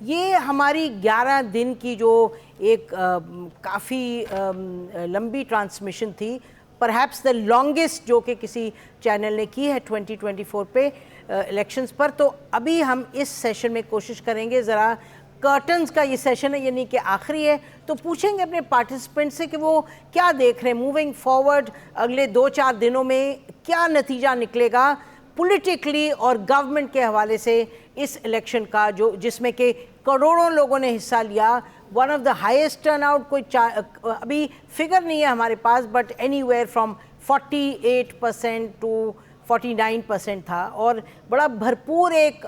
ये हमारी 11 दिन की जो एक काफ़ी लंबी ट्रांसमिशन थी, परहैप्स द लॉन्गेस्ट जो कि किसी चैनल ने की है 2024 पे इलेक्शंस पर। तो अभी हम इस सेशन में कोशिश करेंगे, ज़रा कर्टन्स का ये सेशन है, यानी कि आखिरी है, तो पूछेंगे अपने पार्टिसिपेंट से कि वो क्या देख रहे हैं मूविंग फॉरवर्ड, अगले 2-4 दिनों में क्या नतीजा निकलेगा पॉलिटिकली और गवर्नमेंट के हवाले से इस इलेक्शन का, जो जिसमें कि करोड़ों लोगों ने हिस्सा लिया। One of the highest turnout, कोई अभी फिगर नहीं है हमारे पास, बट एनीवेयर फ्रॉम 48% टू 49% था, और बड़ा भरपूर एक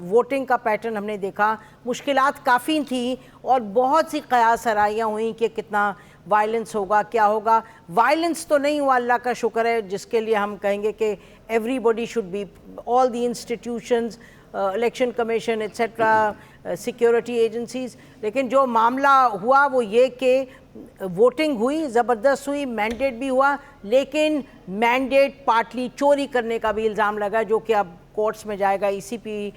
वोटिंग का पैटर्न हमने देखा। मुश्किलात काफ़ी थी और बहुत सी कयास आराइयाँ हुई कि कितना वायलेंस होगा, क्या होगा। वायलेंस तो नहीं हुआ, अल्लाह का शुक्र है, जिसके लिए हम कहेंगे कि everybody should be, all the institutions, election commission etcetera, security agencies. लेकिन जो मामला हुआ वो ये कि वोटिंग हुई, ज़बरदस्त हुई, मैंडेट भी हुआ, लेकिन मैंडेट पार्टली चोरी करने का भी इल्ज़ाम लगा, जो कि अब कोर्ट्स में जाएगा। ईसीपी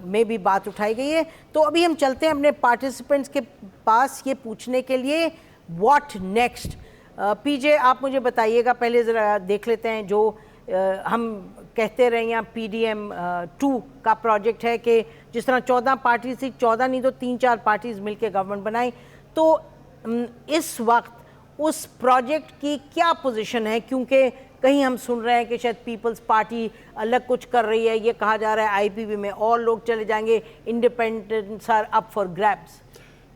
में भी बात उठाई गई है। तो अभी हम चलते हैं अपने पार्टिसिपेंट्स के पास ये पूछने के लिए व्हाट नेक्स्ट। पीजे, आप मुझे बताइएगा, पहले ज़रा देख लेते हैं जो हम कहते रहे यहाँ PDM 2 का प्रोजेक्ट है कि जिस तरह 14 पार्टीज थी, 14 नहीं तो 3-4 पार्टीज मिलकर गवर्नमेंट बनाई। तो इस वक्त उस प्रोजेक्ट की क्या पोजीशन है, क्योंकि कहीं हम सुन रहे हैं कि शायद पीपल्स पार्टी अलग कुछ कर रही है, ये कहा जा रहा है IPP में और लोग चले जाएंगे, independents are up for grabs.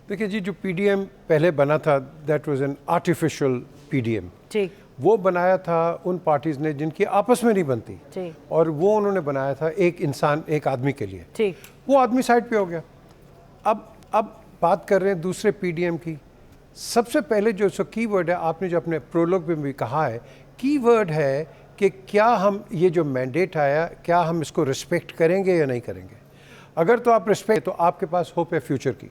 देखिए जी, जो PDM पहले बना था, that was an artificial PDM। ठीक, वो बनाया था उन पार्टीज ने जिनकी आपस में नहीं बनती, और वो उन्होंने बनाया था एक इंसान, एक आदमी के लिए। ठीक, वो आदमी साइड पे हो गया। अब बात कर रहे हैं दूसरे PDM की। सबसे पहले जो कीवर्ड है, आपने जो अपने प्रोलॉग में भी कहा है, कीवर्ड है कि क्या हम ये जो मैंडेट आया, क्या हम इसको रिस्पेक्ट करेंगे या नहीं करेंगे। अगर तो आप रिस्पेक्ट, तो आपके पास होप है फ्यूचर की।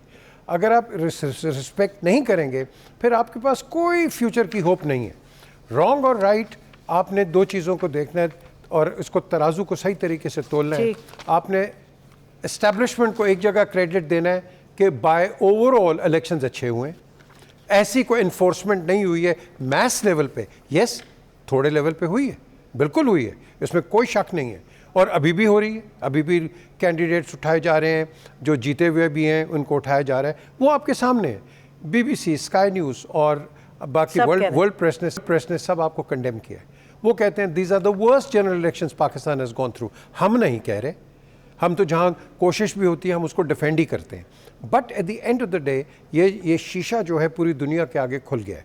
अगर आप रिस्पेक्ट नहीं करेंगे, फिर आपके पास कोई फ्यूचर की होप नहीं है। रॉन्ग और राइट, आपने दो चीज़ों को देखना है और इसको तराजू को सही तरीके से तोलना है। आपने एस्टैब्लिशमेंट को एक जगह क्रेडिट देना है कि बाय ओवरऑल इलेक्शंस अच्छे हुए हैं, ऐसी कोई इन्फोर्समेंट नहीं हुई है मैस लेवल पे। यस, थोड़े लेवल पे हुई है, बिल्कुल हुई है, इसमें कोई शक नहीं है, और अभी भी हो रही है। अभी भी कैंडिडेट्स उठाए जा रहे हैं, जो जीते हुए भी हैं उनको उठाया जा रहा है, वो आपके सामने है। BBC, स्काई न्यूज़ और बाकी वर्ल्ड प्रेस ने सब आपको कंडेम किया है। वो कहते हैं these are the worst general elections Pakistan has gone through. हम नहीं कह रहे, हम तो जहाँ कोशिश भी होती है हम उसको डिफेंड ही करते हैं। But at the end of the day ये शीशा जो है पूरी दुनिया के आगे खुल गया है।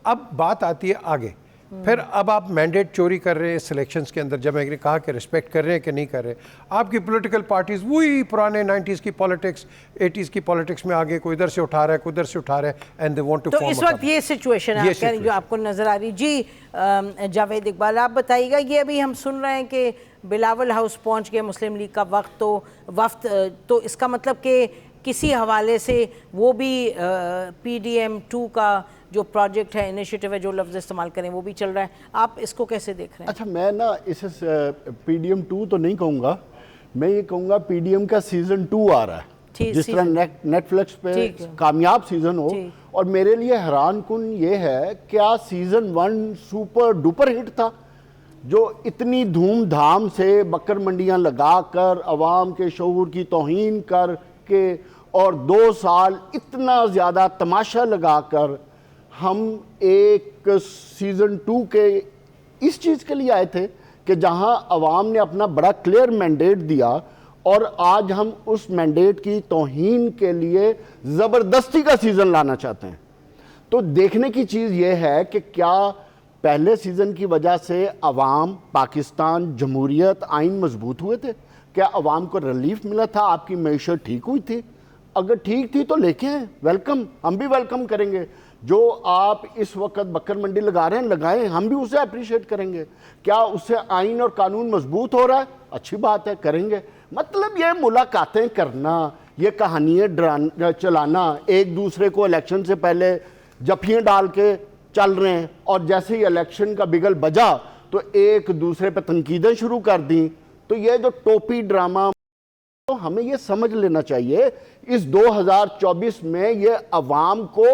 अब बात आती है आगे, फिर अब आप मैंडेट चोरी कर रहे हैं सिलेक्शंस के अंदर। जब मैंने कहा कि रिस्पेक्ट कर रहे हैं कि नहीं कर रहे, आपकी पॉलिटिकल पार्टीज वही पुराने 90s की पॉलिटिक्स, 80s की पॉलिटिक्स में आगे, कोई इधर से उठा रहा है, कोई उधर से उठा रहा है, and they want to form. तो इस वक्त ये सिचुएशन है जो आपको नजर आ रही। जी जावेद इकबाल, आप बताइएगा, ये अभी हम सुन रहे हैं कि बिलावल हाउस पहुंच गए मुस्लिम लीग का वफ्द, तो इसका मतलब कि किसी हवाले से वो भी PDM 2 का जो प्रोजेक्ट है, इनिशिएटिव है, जो लफ्ज़ इस्तेमाल करें, वो भी चल रहा है। आप इसको कैसे देख रहे हैं? अच्छा, मैं ना इसे PDM 2 तो नहीं कहूँगा, मैं ये कहूँगा PDM का सीज़न 2 आ रहा है, जिस तरह नेटफ्लिक्स पे कामयाब सीज़न हो। और मेरे लिए हैरान कुन ये है, क्या सीज़न 1 सुपर डुपर हिट था, जो इतनी धूमधाम से बकर मंडियाँ लगा कर, अवाम के शऊर की तौहीन करके, और 2 साल इतना ज़्यादा तमाशा लगाकर हम एक सीज़न 2 के इस चीज़ के लिए आए थे कि जहां अवाम ने अपना बड़ा क्लियर मैंडेट दिया, और आज हम उस मैंडेट की तौहीन के लिए ज़बरदस्ती का सीज़न लाना चाहते हैं। तो देखने की चीज़ ये है कि क्या पहले सीज़न की वजह से अवाम, पाकिस्तान, जमहूरियत, आइन मजबूत हुए थे? क्या अवाम को रिलीफ मिला था? आपकी मैशत ठीक हुई थी? अगर ठीक थी तो लेके आए, वेलकम, हम भी वेलकम करेंगे। जो आप इस वक्त बकर मंडी लगा रहे हैं, लगाएं, हम भी उसे अप्रिशिएट करेंगे। क्या उससे आइन और कानून मजबूत हो रहा है? अच्छी बात है, करेंगे। मतलब ये मुलाकातें करना, ये कहानियाँ चलाना, एक दूसरे को इलेक्शन से पहले जफियाँ डाल के चल रहे हैं, और जैसे ही इलेक्शन का बिगल बजा तो एक दूसरे पर तनकीदें शुरू कर दी। तो ये जो टोपी ड्रामा तो हमें ये समझ लेना चाहिए इस 2024 में ये अवाम को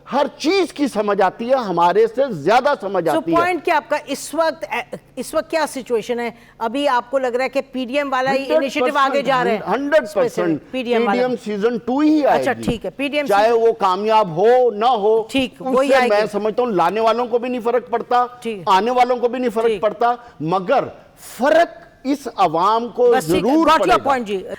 हर चीज की समझ आती है, हमारे से ज्यादा समझ आती है। पॉइंट क्या आपका इस वक्त क्या सिचुएशन है? अभी आपको लग रहा है कि पीडीएम वाला ही इनिशिएटिव आगे जा रहे हैं? 100% पीडीएम सीजन 2 ही आएगी। अच्छा ठीक है, पीडीएम चाहे वो कामयाब हो ना हो, ठीक उससे मैं समझता हूँ लाने वालों को भी नहीं फर्क पड़ता, आने वालों को भी नहीं फर्क पड़ता, मगर फर्क इस अवाम को जरूर पड़ेगा। पॉइंट जी।